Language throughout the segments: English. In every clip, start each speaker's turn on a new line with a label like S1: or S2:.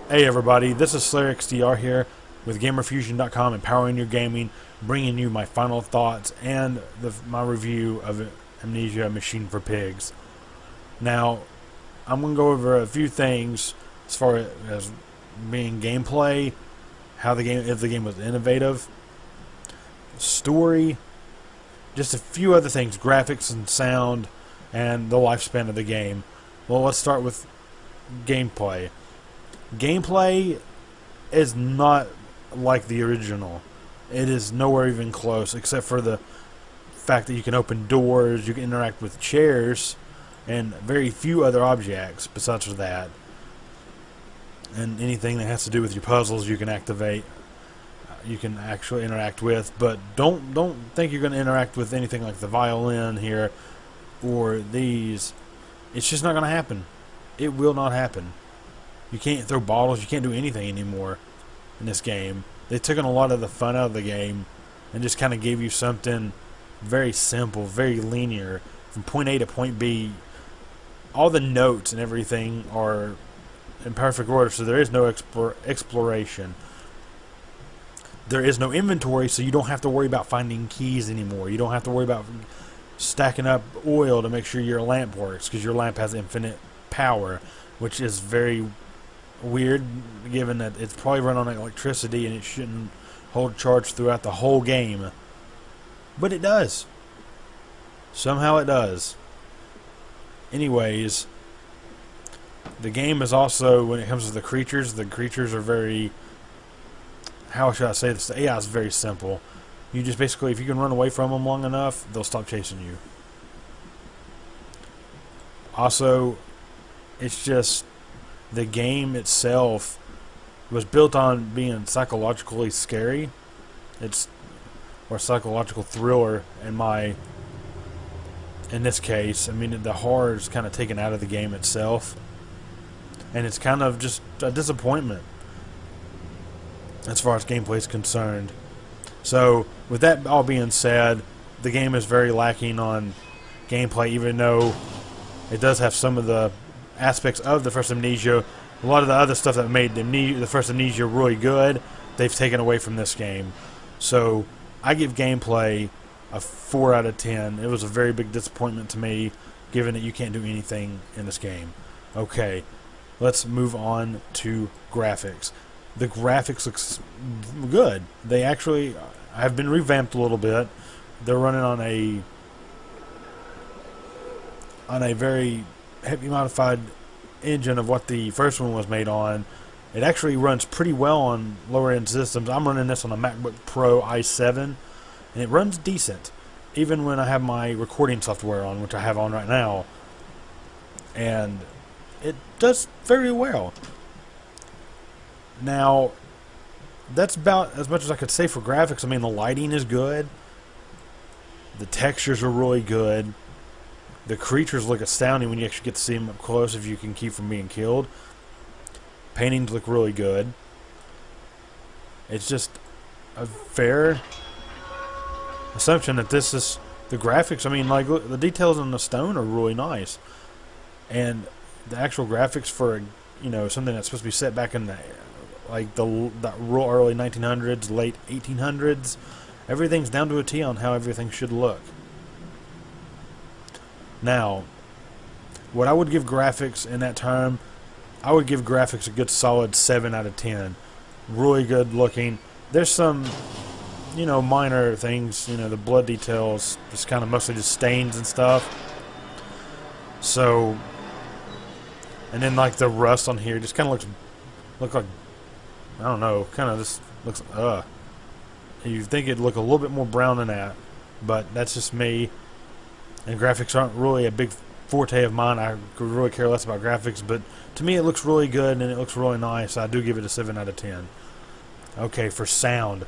S1: Hey everybody, this is SlayerXDR here with GamerFusion.com, empowering your gaming, bringing you my final thoughts and my review of Amnesia: Machine for Pigs. Now, I'm going to go over a few things as far as being gameplay, if the game was innovative, story, just a few other things, graphics and sound, and the lifespan of the game. Well, let's start with gameplay. Gameplay is not like the original. It is nowhere even close, except for the fact that you can open doors, you can interact with chairs, and very few other objects besides for that. And anything that has to do with your puzzles, you can activate. You can actually interact with, but don't think you're going to interact with anything like the violin here or these. It's just not going to happen. It will not happen. You can't throw bottles, you can't do anything anymore in this game. They've taken a lot of the fun out of the game and just kind of gave you something very simple, very linear. From point A to point B, all the notes and everything are in perfect order, so there is no exploration. There is no inventory, so you don't have to worry about finding keys anymore. You don't have to worry about stacking up oil to make sure your lamp works, because your lamp has infinite power, which is very weird, given that it's probably run on electricity and it shouldn't hold charge throughout the whole game. But it does. Somehow it does. Anyways, the game is also, when it comes to the creatures are very, how should I say this? The AI is very simple. You just basically, if you can run away from them long enough, they'll stop chasing you. Also, it's just, the game itself was built on being psychologically scary. Or psychological thriller in this case. I mean, the horror is kind of taken out of the game itself, and it's kind of just a disappointment as far as gameplay is concerned. So, with that all being said, the game is very lacking on gameplay, even though it does have some of the aspects of the first Amnesia. A lot of the other stuff that made the first Amnesia really good, they've taken away from this game. So I give gameplay a 4 out of 10. It was a very big disappointment to me, given that you can't do anything in this game. Okay, let's move on to graphics. The graphics looks good. They actually have been revamped a little bit. They're running on a very heavy modified engine of what the first one was made on. It actually runs pretty well on lower end systems. I'm running this on a MacBook Pro i7, and it runs decent, even when I have my recording software on, which I have on right now, and it does very well. Now, that's about as much as I could say for graphics. I mean, the lighting is good, the textures are really good. The creatures look astounding when you actually get to see them up close, if you can keep from being killed. Paintings look really good. It's just a fair assumption that this is the graphics. I mean, like, look, the details on the stone are really nice, and the actual graphics for, you know, something that's supposed to be set back in the real early 1900s, late 1800s. Everything's down to a T on how everything should look. Now, what I would give graphics in that term, I would give graphics a good solid 7 out of 10. Really good looking. There's some, you know, minor things, you know, the blood details, just kind of mostly just stains and stuff. So, and then like the rust on here just kind of look like, I don't know, kind of just looks, you think it'd look a little bit more brown than that, but that's just me. And graphics aren't really a big forte of mine. I could really care less about graphics, but to me it looks really good and it looks really nice. I do give it a 7 out of 10. Okay, for sound.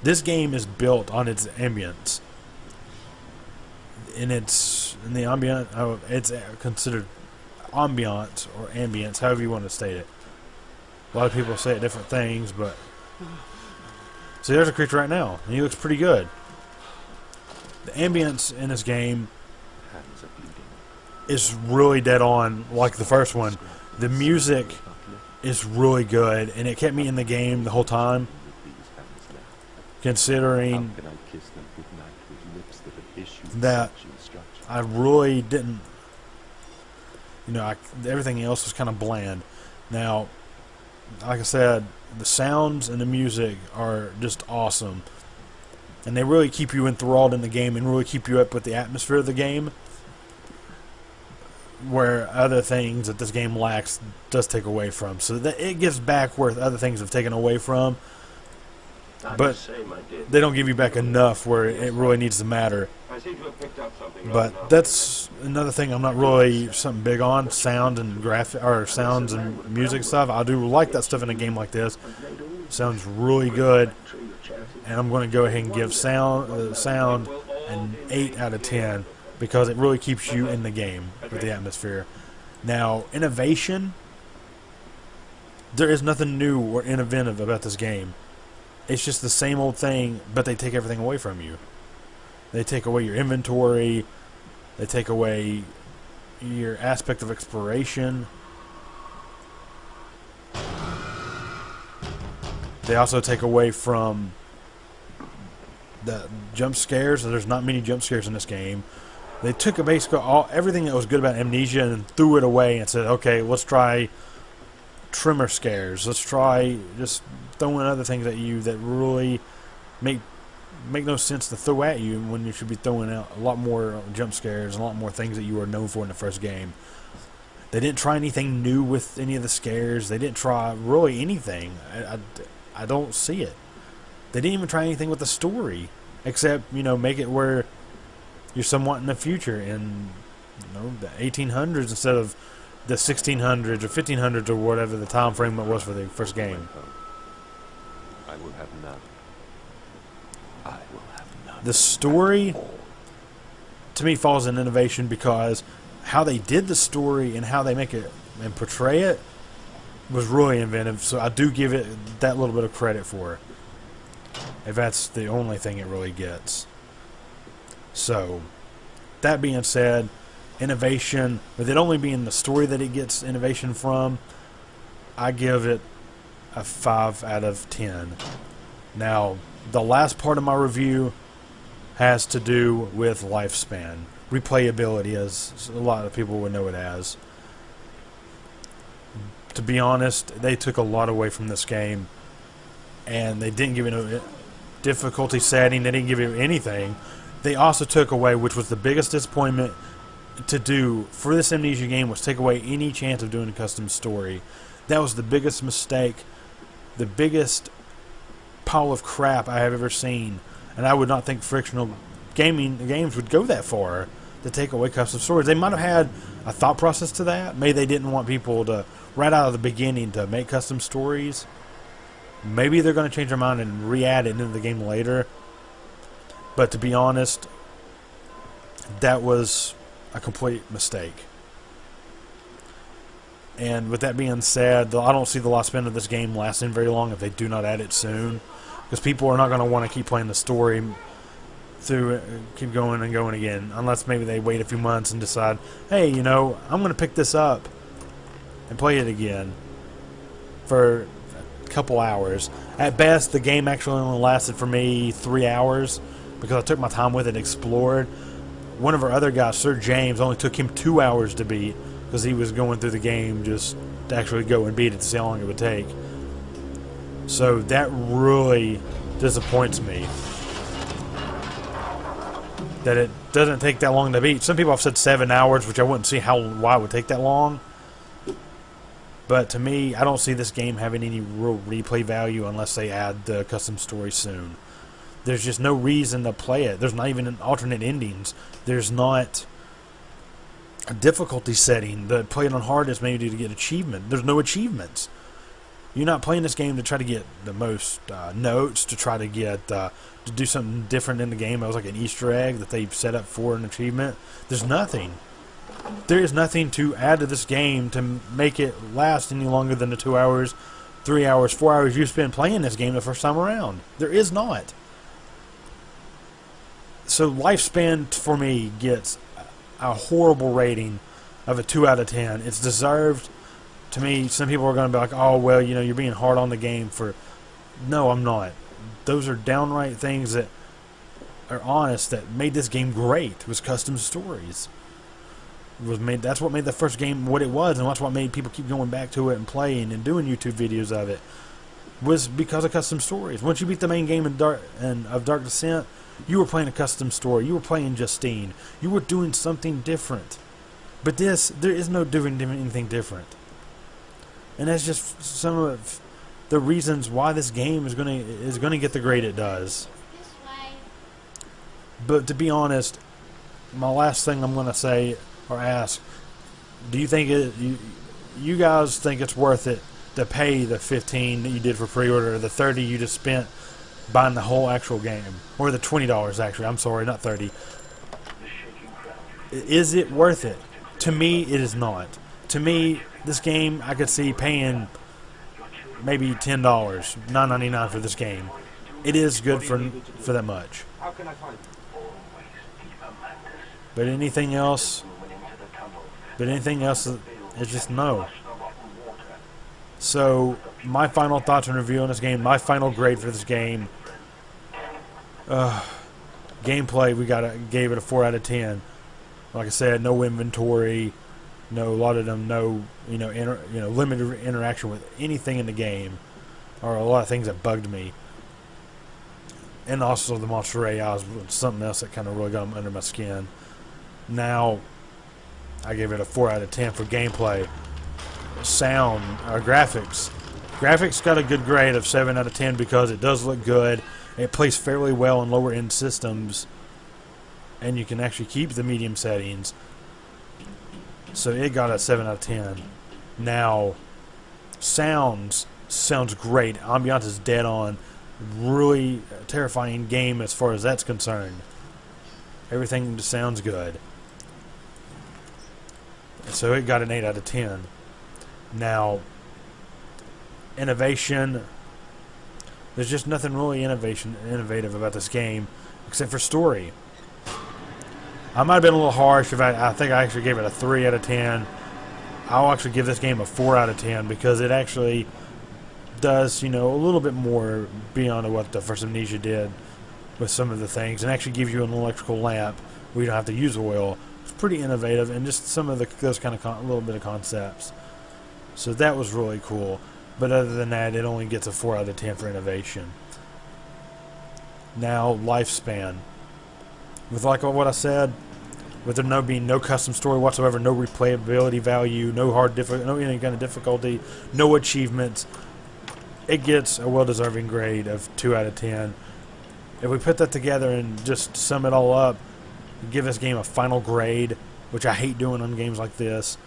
S1: This game is built on its ambience. And it's considered ambiance or ambience, however you want to state it. A lot of people say it different things, but see, there's a creature right now, and he looks pretty good. The ambience in this game is really dead on, like the first one. The music is really good, and it kept me in the game the whole time. Considering that I really didn't, everything else was kind of bland. Now, like I said, the sounds and the music are just awesome, and they really keep you enthralled in the game and really keep you up with the atmosphere of the game, where other things that this game lacks does take away from. So that it gives back where other things have taken away from, but they don't give you back enough where it really needs to matter. But that's another thing I'm not really something big on, sound and sounds and music stuff. I do like that stuff in a game like this. Sounds really good, and I'm going to go ahead and give sound an 8 out of 10 because it really keeps you in the game with the atmosphere. Now, innovation, there is nothing new or innovative about this game. It's just the same old thing, but they take everything away from you. They take away your inventory. They take away your aspect of exploration. They also take away from the jump scares. There's not many jump scares in this game. They took basically everything that was good about Amnesia and threw it away and said, okay, let's try trimmer scares. Let's try just throwing other things at you that really make no sense to throw at you when you should be throwing out a lot more jump scares and a lot more things that you were known for in the first game. They didn't try anything new with any of the scares. They didn't try really anything. I don't see it. They didn't even try anything with the story, except make it where you're somewhat in the future in the 1800s instead of the 1600s or 1500s or whatever the time frame it was for the first game.
S2: I will have none. I will have none.
S1: The story, to me, falls in innovation because how they did the story and how they make it and portray it was really inventive. So I do give it that little bit of credit for it, if that's the only thing it really gets. So, that being said, innovation, with it only being the story that it gets innovation from, I give it a 5 out of 10. Now, the last part of my review has to do with lifespan. Replayability, as a lot of people would know it as. To be honest, they took a lot away from this game, and they didn't give it a difficulty setting. They didn't give it anything. They also took away, which was the biggest disappointment to do for this Amnesia game, was take away any chance of doing a custom story. That was the biggest mistake, the biggest pile of crap I have ever seen, and I would not think frictional games would go that far to take away custom stories. They might have had a thought process to that. Maybe they didn't want people to, right out of the beginning, to make custom stories. Maybe they're going to change their mind and re-add it into the game later. But to be honest, that was a complete mistake. And with that being said, I don't see the lifespan of this game lasting very long if they do not add it soon. Because people are not going to want to keep playing the story through, keep going and going again. Unless maybe they wait a few months and decide, hey, I'm going to pick this up and play it again for a couple hours. At best, the game actually only lasted for me 3 hours because I took my time with it and explored. One of our other guys, Sir James, only took him 2 hours to beat because he was going through the game just to actually go and beat it to see how long it would take. So that really disappoints me, that it doesn't take that long to beat. Some people have said 7 hours, which I wouldn't see why it would take that long. But to me, I don't see this game having any real replay value unless they add the custom story soon. There's just no reason to play it. There's not even an alternate endings. There's not a difficulty setting. The play it on hard is maybe to get achievement. There's no achievements. You're not playing this game to try to get the most notes, to try to get to do something different in the game. It was like an Easter egg that they set up for an achievement. There's nothing. There is nothing to add to this game to make it last any longer than the 2 hours, 3 hours, 4 hours you spend playing this game the first time around. There is not. So lifespan for me gets a horrible rating of a 2 out of 10. It's deserved. To me, some people are going to be like, oh, well, you know, you're being hard on the game for... No, I'm not. Those are downright things that are honest that made this game great. It was custom stories. That's what made the first game what it was, and that's what made people keep going back to it and playing and doing YouTube videos of it. Was because of custom stories. Once you beat the main game of Dark Descent, you were playing a custom story. You were playing Justine. You were doing something different. But this, there is no doing anything different. And that's just some of the reasons why this game is gonna get the grade it does. But to be honest, my last thing I'm gonna say or ask: do you think you guys think it's worth it to pay the $15 that you did for pre-order, or the $30 you just spent buying the whole actual game, or the $20 actually? I'm sorry, not $30. Is it worth it? To me, it is not. To me, this game, I could see paying maybe $10, $9.99 for this game. It is good for that much. But anything else, it's just no. So, my final thoughts and review on this game, my final grade for this game, gameplay, gave it a 4 out of 10. Like I said, no inventory, no, a lot of them, no, limited interaction with anything in the game, or a lot of things that bugged me. And also the Monster AI was something else that kind of really got under my skin. Now, I gave it a 4 out of 10 for gameplay. Sound, or graphics. Graphics got a good grade of 7 out of 10 because it does look good. It plays fairly well in lower end systems, and you can actually keep the medium settings. So it got a 7 out of 10. Now, sounds great. Ambiance is dead on. Really terrifying game as far as that's concerned. Everything just sounds good. So it got an 8 out of 10. Now, innovation. There's just nothing really innovative about this game except for story. I might have been a little harsh if I think I actually gave it a 3 out of 10. I'll actually give this game a 4 out of 10 because it actually does, a little bit more beyond what the first Amnesia did with some of the things, and actually gives you an electrical lamp where you don't have to use oil. It's pretty innovative, and just some of those kind of little bit of concepts. So that was really cool. But other than that, it only gets a 4 out of 10 for innovation. Now, lifespan. With like what I said, with there being no custom story whatsoever, no replayability value, no any kind of difficulty, no achievements, it gets a well-deserving grade of 2 out of 10. If we put that together and just sum it all up, give this game a final grade, which I hate doing on games like this,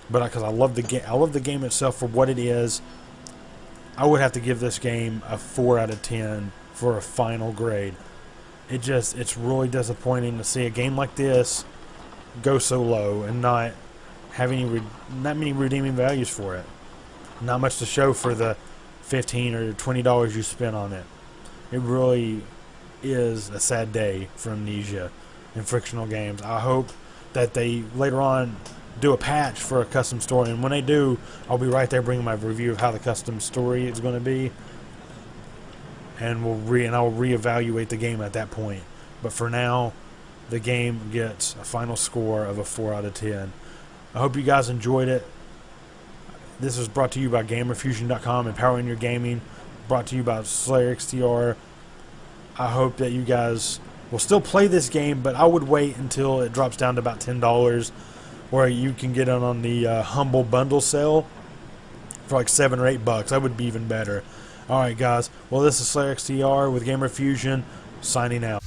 S1: but because I love the game itself for what it is, I would have to give this game a 4 out of 10 for a final grade. It's really disappointing to see a game like this go so low and not have not many redeeming values for it. Not much to show for the $15 or $20 you spent on it. It really is a sad day for Amnesia and Frictional Games. I hope that they later on do a patch for a custom story, and when they do, I'll be right there bringing my review of how the custom story is going to be, and I'll reevaluate the game at that point. But for now, the game gets a final score of a 4 out of 10. I hope you guys enjoyed it. This was brought to you by GamerFusion.com, empowering your gaming. Brought to you by SlayerXTR. I hope that you guys will still play this game, but I would wait until it drops down to about $10, where you can get it on the Humble Bundle sale for like $7 or $8. That would be even better. Alright guys, well this is SlayerXTR with GamerFusion, signing out.